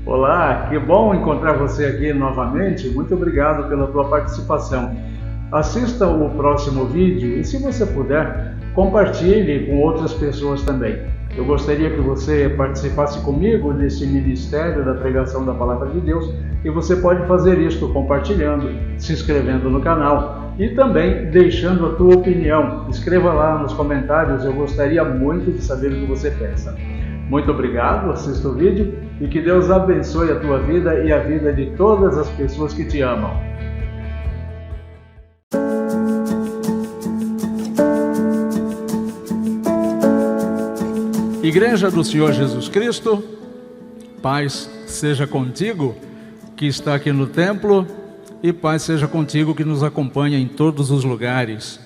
Olá, que bom encontrar você aqui novamente. Muito obrigado pela tua participação. Assista o próximo vídeo e, se você puder, compartilhe com outras pessoas também. Eu gostaria que você participasse comigo desse ministério da pregação da Palavra de Deus, e você pode fazer isto compartilhando, se inscrevendo no canal e também deixando a tua opinião. Escreva lá nos comentários, eu gostaria muito de saber o que você pensa. Muito obrigado, assista o vídeo e que Deus abençoe a tua vida e a vida de todas as pessoas que te amam. Igreja do Senhor Jesus Cristo, paz seja contigo que está aqui no templo e paz seja contigo que nos acompanha em todos os lugares.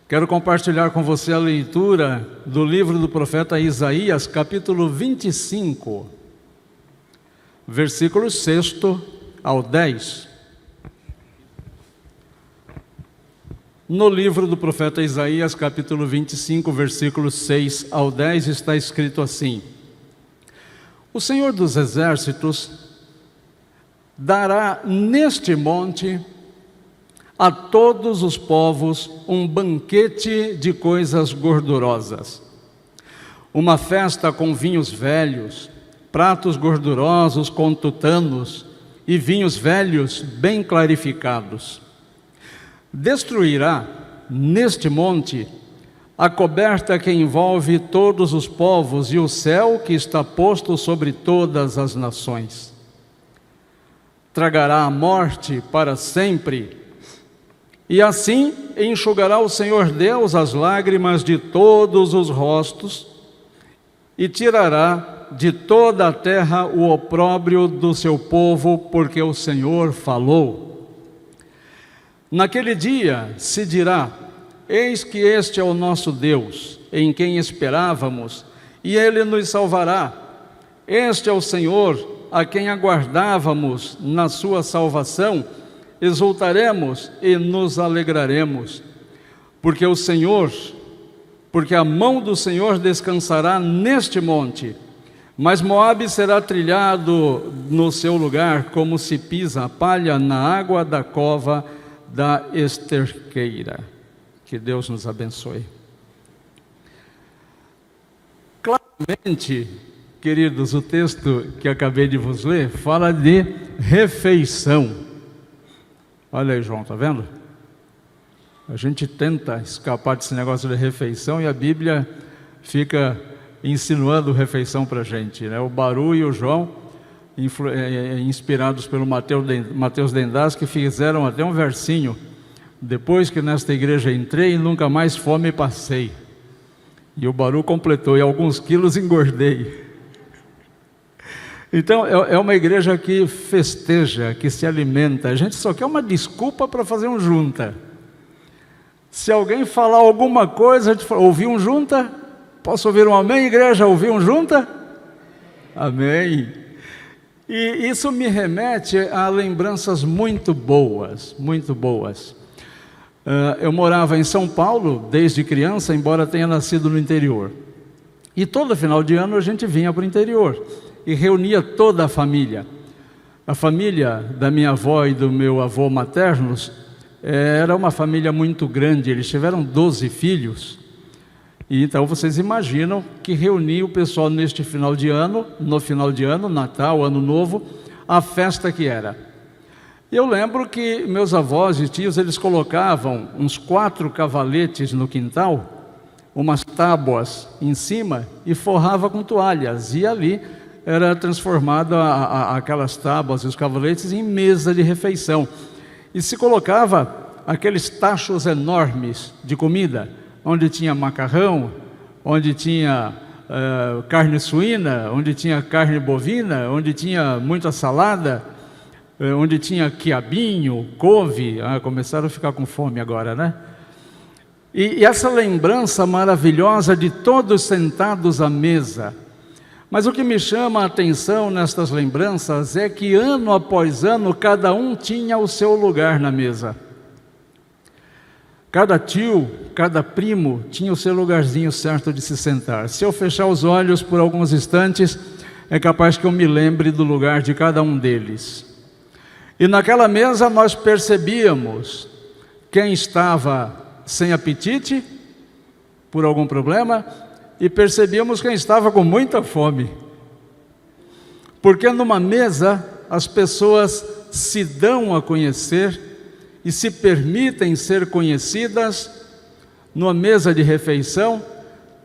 Quero compartilhar com você a leitura do livro do profeta Isaías, capítulo 25, versículos 6 ao 10. No livro do profeta Isaías, capítulo 25, versículos 6 ao 10, está escrito assim: O Senhor dos Exércitos dará neste monte a todos os povos um banquete de coisas gordurosas, uma festa com vinhos velhos, pratos gordurosos com tutanos e vinhos velhos bem clarificados. Destruirá neste monte a coberta que envolve todos os povos e o céu que está posto sobre todas as nações. Tragará a morte para sempre, e assim enxugará o Senhor Deus as lágrimas de todos os rostos e tirará de toda a terra o opróbrio do seu povo, porque o Senhor falou. Naquele dia se dirá: eis que este é o nosso Deus, em quem esperávamos, e Ele nos salvará. Este é o Senhor, a quem aguardávamos na sua salvação. Exultaremos e nos alegraremos, porque a mão do Senhor descansará neste monte, mas Moabe será trilhado no seu lugar, como se pisa a palha na água da cova da esterqueira. Que Deus nos abençoe. Claramente, queridos, o texto que acabei de vos ler fala de refeição. Olha aí, João, tá vendo? A gente tenta escapar desse negócio de refeição e a Bíblia fica insinuando refeição para a gente, né? O Baru e o João, inspirados pelo Mateus Dendaz, que fizeram até um versinho: depois que nesta igreja entrei, nunca mais fome passei. E o Baru completou: e alguns quilos engordei. Então é uma igreja que festeja, que se alimenta. A gente só quer uma desculpa para fazer um junta. Se alguém falar alguma coisa, a gente fala: ouvi um junta? Posso ouvir um amém, igreja? Ouvi um junta? Amém. E isso me remete a lembranças muito boas, muito boas. Eu morava em São Paulo desde criança, embora tenha nascido no interior. E todo final de ano a gente vinha para o interior e reunia toda a família. A família da minha avó e do meu avô maternos era uma família muito grande, eles tiveram 12 filhos. E então vocês imaginam que reunia o pessoal neste final de ano, no final de ano, Natal, Ano Novo, a festa que era. E eu lembro que meus avós e tios, eles colocavam uns 4 cavaletes no quintal, umas tábuas em cima e forrava com toalhas, e ali era transformada aquelas tábuas e os cavaletes em mesa de refeição. E se colocava aqueles tachos enormes de comida, onde tinha macarrão, onde tinha carne suína, onde tinha carne bovina, onde tinha muita salada, onde tinha quiabinho, couve. Começaram a ficar com fome agora, né? E essa lembrança maravilhosa de todos sentados à mesa. Mas o que me chama a atenção nestas lembranças é que ano após ano cada um tinha o seu lugar na mesa. Cada tio, cada primo tinha o seu lugarzinho certo de se sentar. Se eu fechar os olhos por alguns instantes, é capaz que eu me lembre do lugar de cada um deles. E naquela mesa nós percebíamos quem estava sem apetite, por algum problema, e percebíamos quem estava com muita fome. Porque numa mesa as pessoas se dão a conhecer e se permitem ser conhecidas. Numa mesa de refeição,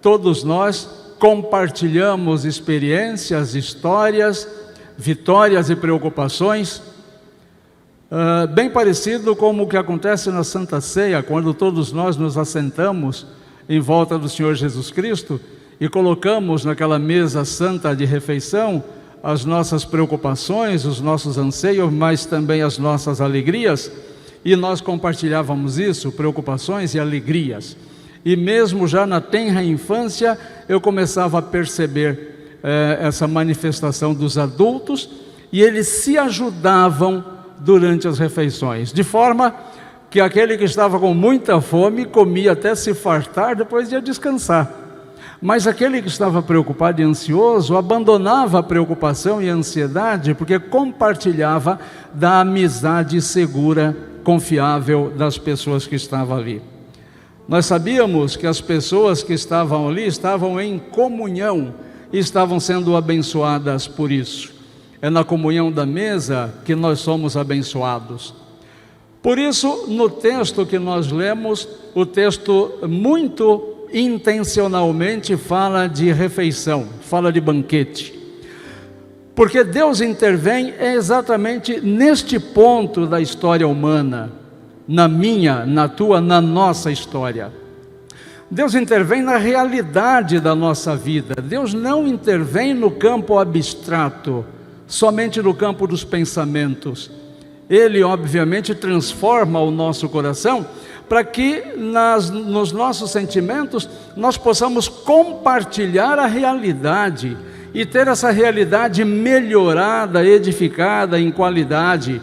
todos nós compartilhamos experiências, histórias, vitórias e preocupações, bem parecido como o que acontece na Santa Ceia, quando todos nós nos assentamos em volta do Senhor Jesus Cristo e colocamos naquela mesa santa de refeição as nossas preocupações, os nossos anseios, mas também as nossas alegrias, e nós compartilhávamos isso, preocupações e alegrias. E mesmo já na tenra infância, eu começava a perceber essa manifestação dos adultos, e eles se ajudavam durante as refeições, de forma que aquele que estava com muita fome comia até se fartar, depois ia descansar. Mas aquele que estava preocupado e ansioso abandonava a preocupação e a ansiedade, porque compartilhava da amizade segura, confiável das pessoas que estavam ali. Nós sabíamos que as pessoas que estavam ali estavam em comunhão e estavam sendo abençoadas por isso. É na comunhão da mesa que nós somos abençoados. Por isso, no texto que nós lemos, o texto muito intencionalmente fala de refeição, fala de banquete. Porque Deus intervém exatamente neste ponto da história humana, na minha, na tua, na nossa história. Deus intervém na realidade da nossa vida. Deus não intervém no campo abstrato, somente no campo dos pensamentos. Ele, obviamente, transforma o nosso coração para que nos nossos sentimentos nós possamos compartilhar a realidade e ter essa realidade melhorada, edificada em qualidade.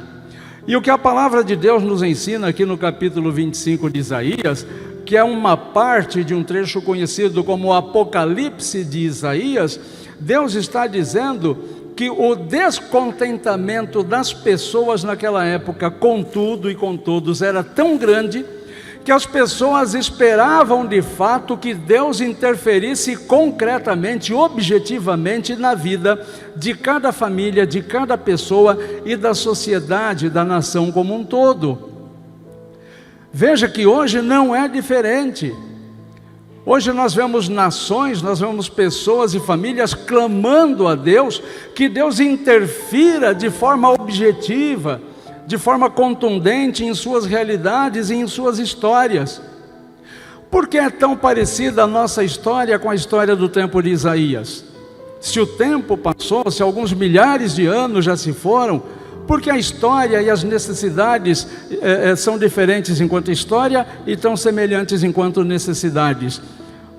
E o que a palavra de Deus nos ensina aqui no capítulo 25 de Isaías, que é uma parte de um trecho conhecido como o Apocalipse de Isaías, Deus está dizendo que o descontentamento das pessoas naquela época com tudo e com todos era tão grande que as pessoas esperavam de fato que Deus interferisse concretamente, objetivamente na vida de cada família, de cada pessoa e da sociedade, da nação como um todo. Veja que hoje não é diferente. Hoje nós vemos nações, nós vemos pessoas e famílias clamando a Deus, que Deus interfira de forma objetiva, de forma contundente em suas realidades e em suas histórias. Por que é tão parecida a nossa história com a história do tempo de Isaías? Se o tempo passou, se alguns milhares de anos já se foram, porque a história e as necessidades são diferentes enquanto história e tão semelhantes enquanto necessidades?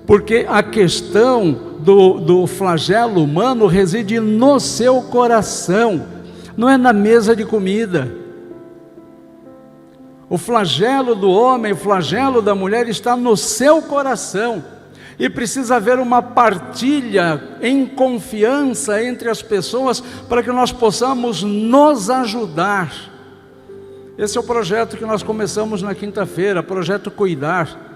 Porque a questão do flagelo humano reside no seu coração, não é na mesa de comida. O flagelo do homem, o flagelo da mulher está no seu coração. E precisa haver uma partilha em confiança entre as pessoas para que nós possamos nos ajudar. Esse é o projeto que nós começamos na quinta-feira, projeto Cuidar,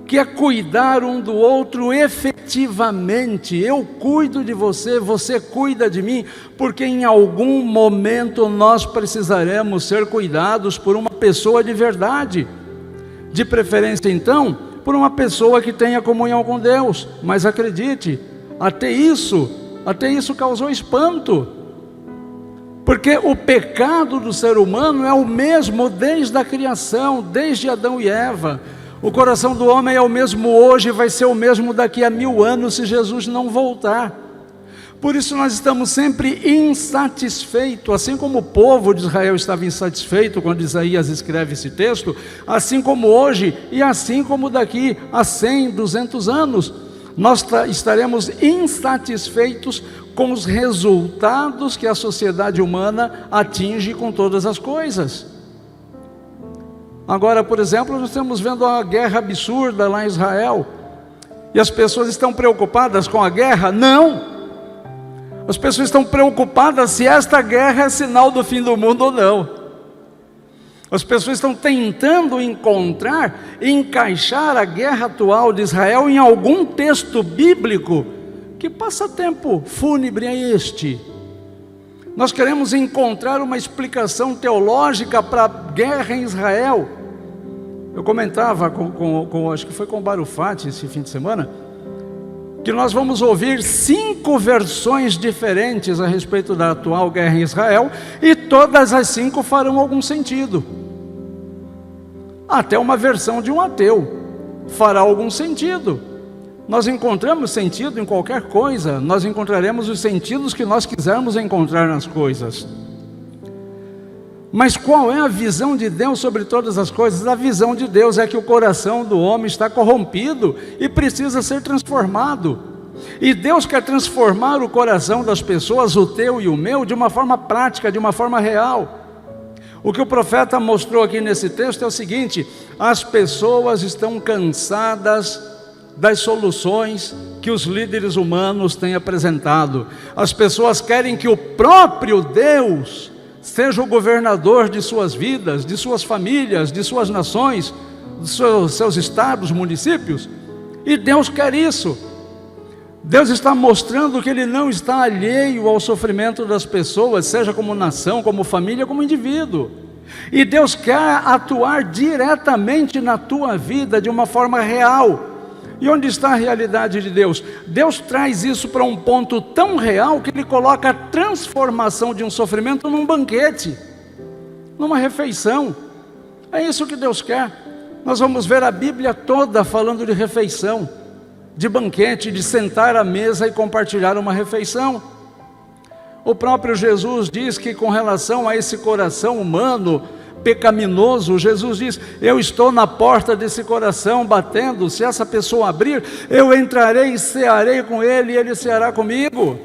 que é cuidar um do outro efetivamente. Eu cuido de você, você cuida de mim, porque em algum momento nós precisaremos ser cuidados por uma pessoa de verdade, de preferência então, por uma pessoa que tenha comunhão com Deus. Mas acredite, até isso causou espanto, porque o pecado do ser humano é o mesmo desde a criação, desde Adão e Eva. O coração do homem é o mesmo hoje, vai ser o mesmo daqui a 1000 anos se Jesus não voltar. Por isso nós estamos sempre insatisfeitos, assim como o povo de Israel estava insatisfeito quando Isaías escreve esse texto, assim como hoje e assim como daqui a 100, 200 anos, nós estaremos insatisfeitos com os resultados que a sociedade humana atinge com todas as coisas. Agora, por exemplo, nós estamos vendo uma guerra absurda lá em Israel, e as pessoas estão preocupadas com a guerra? Não! As pessoas estão preocupadas se esta guerra é sinal do fim do mundo ou não. As pessoas estão tentando encaixar a guerra atual de Israel em algum texto bíblico. Que passatempo fúnebre é este? Nós queremos encontrar uma explicação teológica para a guerra em Israel. Eu comentava acho que foi com o Barufati esse fim de semana, que nós vamos ouvir 5 versões diferentes a respeito da atual guerra em Israel, e todas as 5 farão algum sentido. Até uma versão de um ateu fará algum sentido. Nós encontramos sentido em qualquer coisa, nós encontraremos os sentidos que nós quisermos encontrar nas coisas. Mas qual é a visão de Deus sobre todas as coisas? A visão de Deus é que o coração do homem está corrompido e precisa ser transformado. E Deus quer transformar o coração das pessoas, o teu e o meu, de uma forma prática, de uma forma real. O que o profeta mostrou aqui nesse texto é o seguinte: as pessoas estão cansadas das soluções que os líderes humanos têm apresentado. As pessoas querem que o próprio Deus seja o governador de suas vidas, de suas famílias, de suas nações, de seus estados, municípios. E Deus quer isso. Deus está mostrando que Ele não está alheio ao sofrimento das pessoas, seja como nação, como família, como indivíduo. E Deus quer atuar diretamente na tua vida de uma forma real. E onde está a realidade de Deus? Deus traz isso para um ponto tão real que Ele coloca a transformação de um sofrimento num banquete, numa refeição. É isso que Deus quer. Nós vamos ver a Bíblia toda falando de refeição, de banquete, de sentar à mesa e compartilhar uma refeição. O próprio Jesus diz que com relação a esse coração humano pecaminoso, Jesus diz: eu estou na porta desse coração batendo, se essa pessoa abrir, eu entrarei e cearei com ele e ele ceará comigo.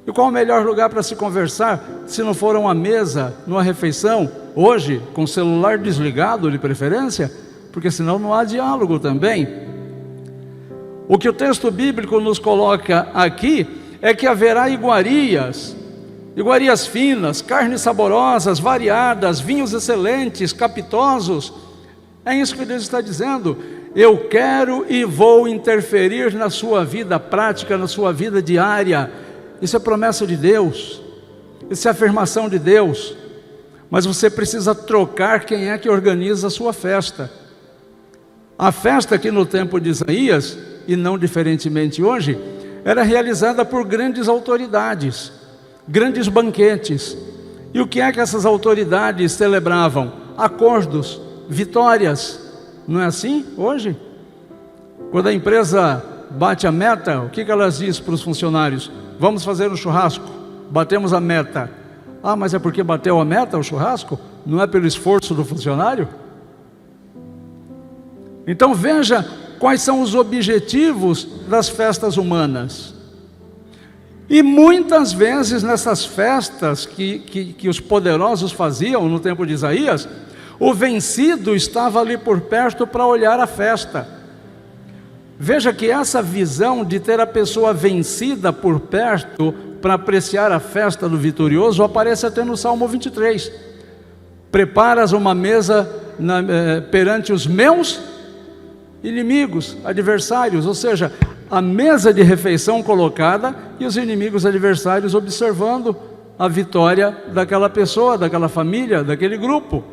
E qual o melhor lugar para se conversar, se não for uma mesa, numa refeição, hoje, com o celular desligado de preferência, porque senão não há diálogo também. O que o texto bíblico nos coloca aqui é que haverá iguarias finas, carnes saborosas, variadas, vinhos excelentes, capitosos. É isso que Deus está dizendo. Eu quero e vou interferir na sua vida prática, na sua vida diária. Isso é promessa de Deus, isso é afirmação de Deus. Mas você precisa trocar quem é que organiza a sua festa. A festa aqui no tempo de Isaías, e não diferentemente hoje, era realizada por grandes autoridades, grandes banquetes. E o que é que essas autoridades celebravam? Acordos, vitórias. Não é assim hoje? Quando a empresa bate a meta, o que elas dizem para os funcionários? Vamos fazer um churrasco, batemos a meta. Ah, mas é porque bateu a meta o churrasco? Não é pelo esforço do funcionário? Então veja quais são os objetivos das festas humanas. E muitas vezes nessas festas que os poderosos faziam no tempo de Isaías, o vencido estava ali por perto para olhar a festa. Veja que essa visão de ter a pessoa vencida por perto para apreciar a festa do vitorioso aparece até no Salmo 23. Preparas uma mesa perante os meus inimigos, adversários, ou seja, a mesa de refeição colocada e os inimigos adversários observando a vitória daquela pessoa, daquela família, daquele grupo.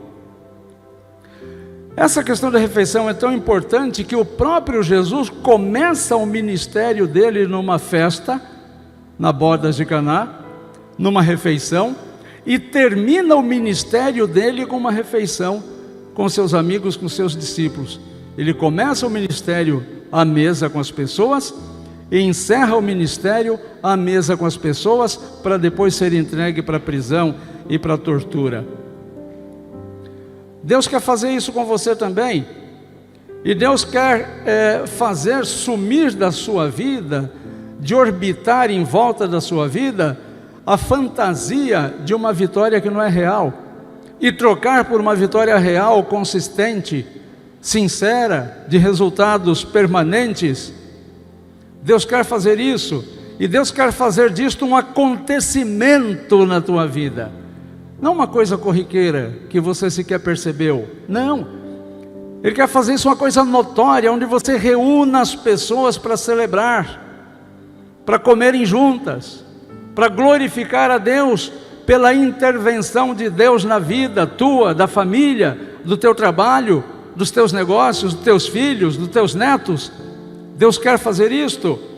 Essa questão da refeição é tão importante que o próprio Jesus começa o ministério dele numa festa, na bodas de Caná, numa refeição, e termina o ministério dele com uma refeição com seus amigos, com seus discípulos. Ele começa o ministério à mesa com as pessoas e encerra o ministério à mesa com as pessoas para depois ser entregue para a prisão e para a tortura. Deus quer fazer isso com você também. E Deus quer fazer sumir da sua vida, de orbitar em volta da sua vida, a fantasia de uma vitória que não é real, e trocar por uma vitória real, consistente, sincera, de resultados permanentes. Deus quer fazer isso. E Deus quer fazer disto um acontecimento na tua vida. Não uma coisa corriqueira que você sequer percebeu. Não. Ele quer fazer isso uma coisa notória, onde você reúna as pessoas para celebrar, para comerem juntas, para glorificar a Deus pela intervenção de Deus na vida tua, da família, do teu trabalho, dos teus negócios, dos teus filhos, dos teus netos. Deus quer fazer isto.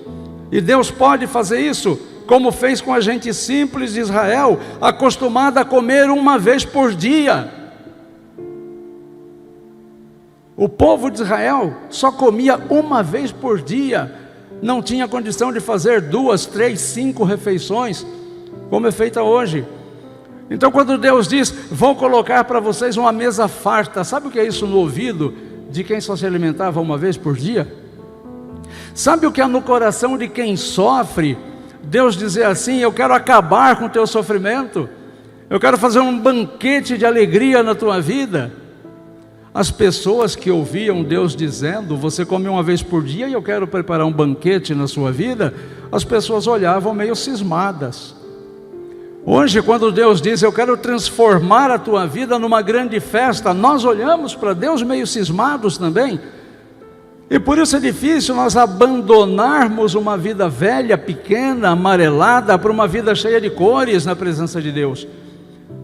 E Deus pode fazer isso, como fez com a gente simples de Israel, acostumada a comer uma vez por dia. O povo de Israel só comia uma vez por dia, não tinha condição de fazer 2, 3, 5 refeições, como é feita hoje. Então quando Deus diz, vou colocar para vocês uma mesa farta, sabe o que é isso no ouvido de quem só se alimentava uma vez por dia? Sabe o que é no coração de quem sofre, Deus dizer assim, eu quero acabar com o teu sofrimento, eu quero fazer um banquete de alegria na tua vida? As pessoas que ouviam Deus dizendo, você come uma vez por dia e eu quero preparar um banquete na sua vida, as pessoas olhavam meio cismadas. Hoje, quando Deus diz, eu quero transformar a tua vida numa grande festa, nós olhamos para Deus meio cismados também. E por isso é difícil nós abandonarmos uma vida velha, pequena, amarelada, para uma vida cheia de cores na presença de Deus.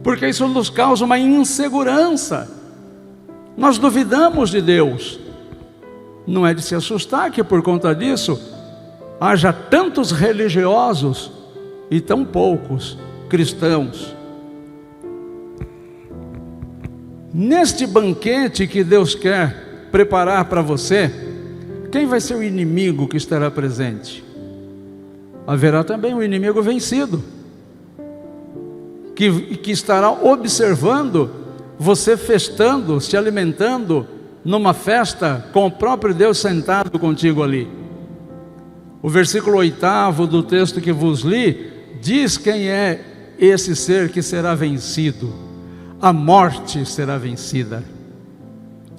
Porque isso nos causa uma insegurança. Nós duvidamos de Deus. Não é de se assustar que por conta disso haja tantos religiosos e tão poucos cristãos. Neste banquete que Deus quer preparar para você, quem vai ser o inimigo que estará presente? Haverá também um inimigo vencido, que estará observando você festando, se alimentando numa festa com o próprio Deus sentado contigo ali. O versículo 8 do texto que vos li diz quem é esse ser que será vencido. A morte será vencida.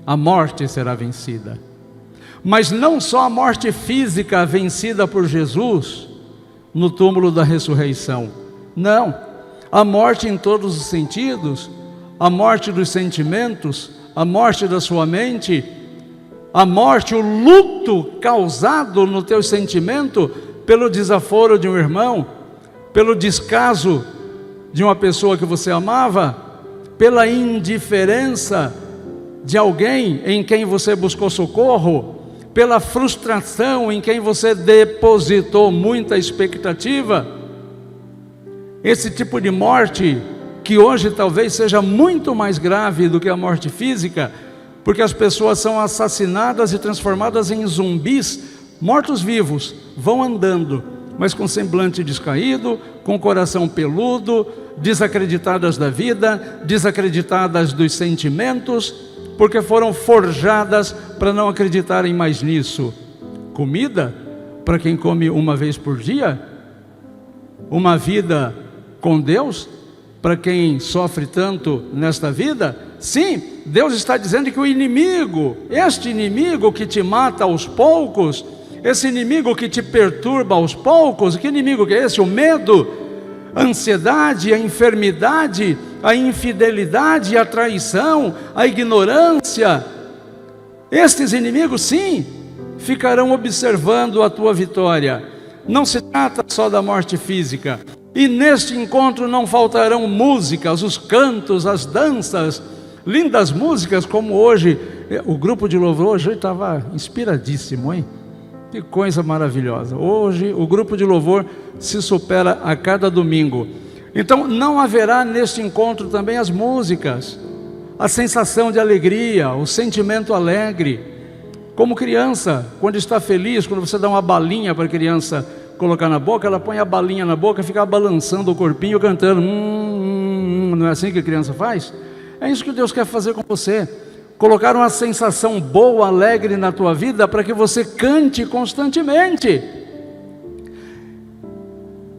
A morte será vencida. Mas não só a morte física vencida por Jesus no túmulo da ressurreição. Não, a morte em todos os sentidos, a morte dos sentimentos, a morte da sua mente, a morte, o luto causado no teu sentimento pelo desaforo de um irmão, pelo descaso de uma pessoa que você amava, pela indiferença de alguém em quem você buscou socorro, pela frustração em quem você depositou muita expectativa. Esse tipo de morte, que hoje talvez seja muito mais grave do que a morte física, porque as pessoas são assassinadas e transformadas em zumbis, mortos-vivos, vão andando, mas com semblante descaído, com coração peludo, desacreditadas da vida, desacreditadas dos sentimentos, porque foram forjadas para não acreditarem mais nisso. Comida, para quem come uma vez por dia, uma vida com Deus, para quem sofre tanto nesta vida. Sim, Deus está dizendo que o inimigo, este inimigo que te mata aos poucos, esse inimigo que te perturba aos poucos, que inimigo que é esse? O medo, a ansiedade, a enfermidade, a infidelidade, a traição, a ignorância. Estes inimigos, sim, ficarão observando a tua vitória. Não se trata só da morte física. E neste encontro não faltarão músicas, os cantos, as danças, lindas músicas como hoje. O grupo de louvor hoje estava inspiradíssimo, hein? Que coisa maravilhosa. Hoje o grupo de louvor se supera a cada domingo. Então não haverá neste encontro também as músicas, a sensação de alegria, o sentimento alegre. Como criança, quando está feliz, quando você dá uma balinha para a criança colocar na boca, ela põe a balinha na boca e fica balançando o corpinho, cantando. Não é assim que a criança faz? É isso que Deus quer fazer com você. Colocar uma sensação boa, alegre na tua vida, para que você cante constantemente.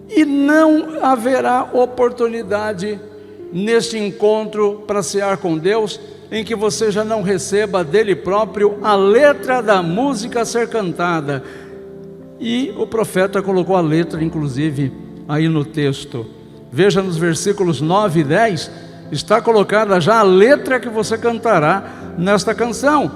E não haverá oportunidade neste encontro para cear com Deus, em que você já não receba dele próprio a letra da música a ser cantada. E o profeta colocou a letra, inclusive, aí no texto. Veja nos versículos 9 e 10, está colocada já a letra que você cantará nesta canção.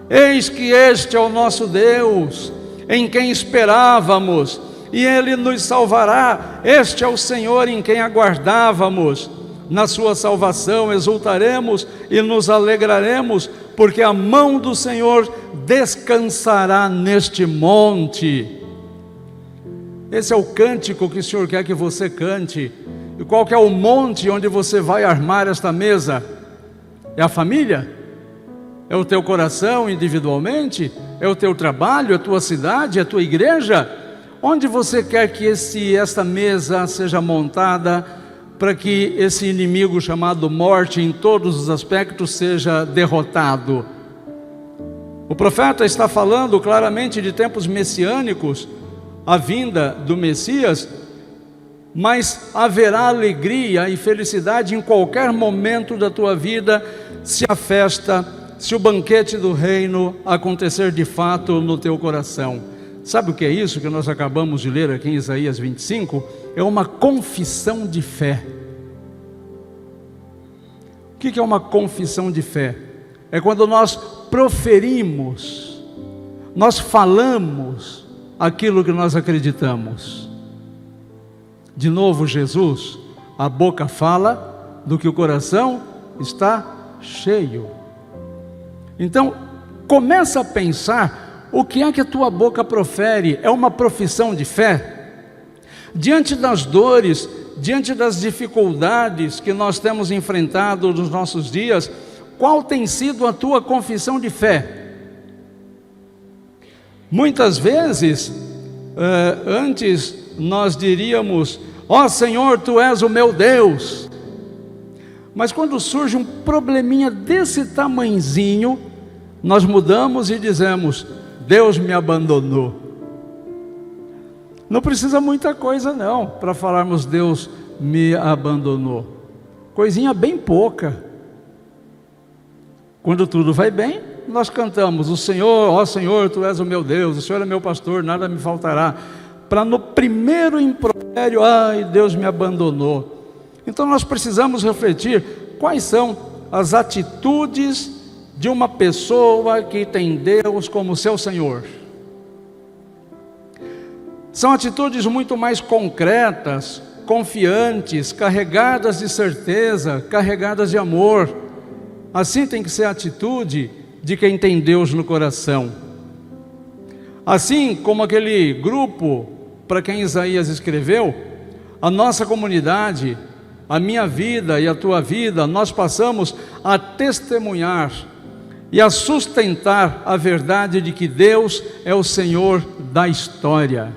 Eis que este é o nosso Deus, em quem esperávamos, e Ele nos salvará. Este é o Senhor em quem aguardávamos. Na sua salvação exultaremos e nos alegraremos, porque a mão do Senhor descansará neste monte. Esse é o cântico que o Senhor quer que você cante. E qual que é o monte onde você vai armar esta mesa? É a família? É o teu coração individualmente? É o teu trabalho? É a tua cidade? É a tua igreja? Onde você quer que esta mesa seja montada para que esse inimigo chamado morte em todos os aspectos seja derrotado? O profeta está falando claramente de tempos messiânicos, a vinda do Messias, mas haverá alegria e felicidade em qualquer momento da tua vida, se a festa, se o banquete do reino acontecer de fato no teu coração. Sabe o que é isso que nós acabamos de ler aqui em Isaías 25? É uma confissão de fé. O que é uma confissão de fé? É quando nós proferimos, nós falamos aquilo que nós acreditamos. De novo, Jesus, a boca fala do que o coração está cheio. Então, começa a pensar o que é que a tua boca profere. É uma profissão de fé? Diante das dores, diante das dificuldades que nós temos enfrentado nos nossos dias, qual tem sido a tua confissão de fé? Muitas vezes, antes nós diríamos: ó Senhor, Tu és o meu Deus. Mas quando surge um probleminha desse tamanzinho, nós mudamos e dizemos: Deus me abandonou. Não precisa muita coisa não, para falarmos Deus me abandonou. Coisinha bem pouca. Quando tudo vai bem, nós cantamos: o Senhor, ó Senhor, Tu és o meu Deus, o Senhor é meu pastor, nada me faltará. Para no primeiro impropério, ai, Deus me abandonou. Então nós precisamos refletir quais são as atitudes de uma pessoa que tem Deus como seu Senhor. São atitudes muito mais concretas, confiantes, carregadas de certeza, carregadas de amor. Assim tem que ser a atitude de quem tem Deus no coração. Assim como aquele grupo para quem Isaías escreveu, a nossa comunidade, a minha vida e a tua vida, nós passamos a testemunhar e a sustentar a verdade de que Deus é o Senhor da história.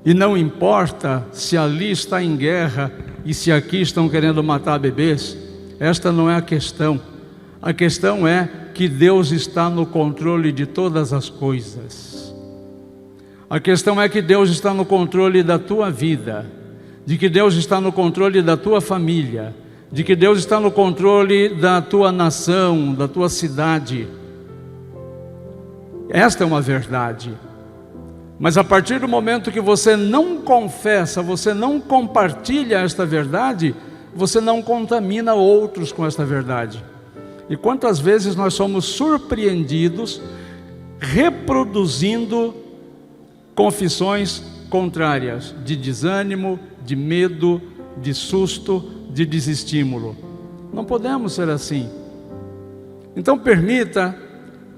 E não importa se ali está em guerra e se aqui estão querendo matar bebês, esta não é a questão. A questão é que Deus está no controle de todas as coisas. A questão é que Deus está no controle da tua vida, de que Deus está no controle da tua família, de que Deus está no controle da tua nação, da tua cidade. Esta é uma verdade. Mas a partir do momento que você não confessa, você não compartilha esta verdade, você não contamina outros com esta verdade. E quantas vezes nós somos surpreendidos reproduzindo confissões contrárias, de desânimo, de medo, de susto, de desestímulo. Não podemos ser assim. Então permita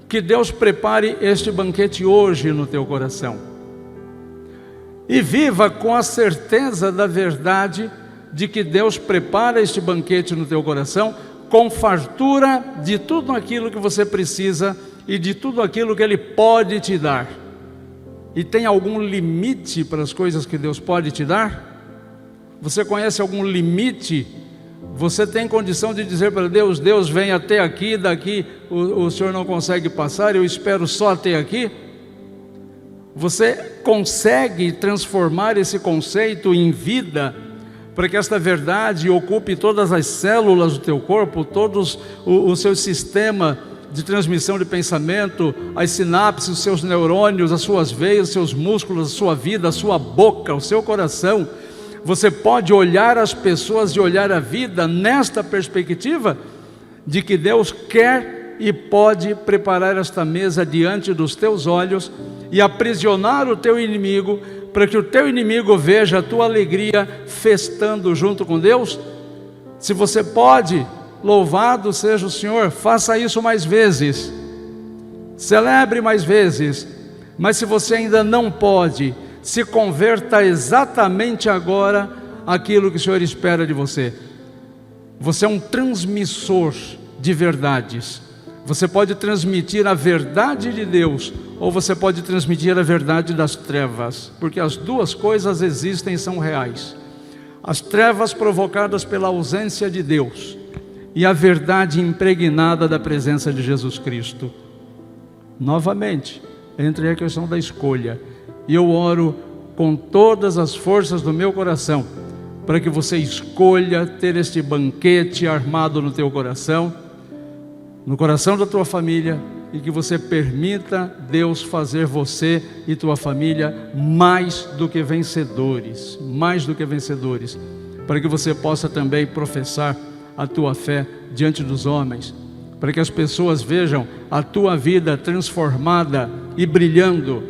que Deus prepare este banquete hoje no teu coração. E viva com a certeza da verdade de que Deus prepara este banquete no teu coração com fartura de tudo aquilo que você precisa e de tudo aquilo que Ele pode te dar. E tem algum limite para as coisas que Deus pode te dar? Você conhece algum limite? Você tem condição de dizer para Deus: Deus, vem até aqui, daqui o Senhor não consegue passar, eu espero só até aqui? Você consegue transformar esse conceito em vida, para que esta verdade ocupe todas as células do teu corpo, todo o seu sistema de transmissão de pensamento, as sinapses, os seus neurônios, as suas veias, os seus músculos, a sua vida, a sua boca, o seu coração. Você pode olhar as pessoas e olhar a vida nesta perspectiva de que Deus quer e pode preparar esta mesa diante dos teus olhos e aprisionar o teu inimigo, para que o teu inimigo veja a tua alegria festando junto com Deus. Se você pode, louvado seja o Senhor, faça isso mais vezes, celebre mais vezes. Mas se você ainda não pode, se converta exatamente agora àquilo que o Senhor espera de você. Você é um transmissor de verdades. Você pode transmitir a verdade de Deus, ou você pode transmitir a verdade das trevas, porque as duas coisas existem e são reais. As trevas provocadas pela ausência de Deus, e a verdade impregnada da presença de Jesus Cristo. Novamente, entre a questão da escolha, e eu oro com todas as forças do meu coração, para que você escolha ter este banquete armado no teu coração, no coração da tua família, e que você permita Deus fazer você e tua família mais do que vencedores, para que você possa também professar a tua fé diante dos homens, para que as pessoas vejam a tua vida transformada e brilhando,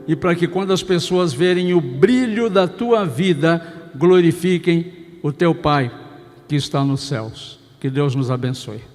e para que quando as pessoas verem o brilho da tua vida, glorifiquem o teu Pai que está nos céus. Que Deus nos abençoe.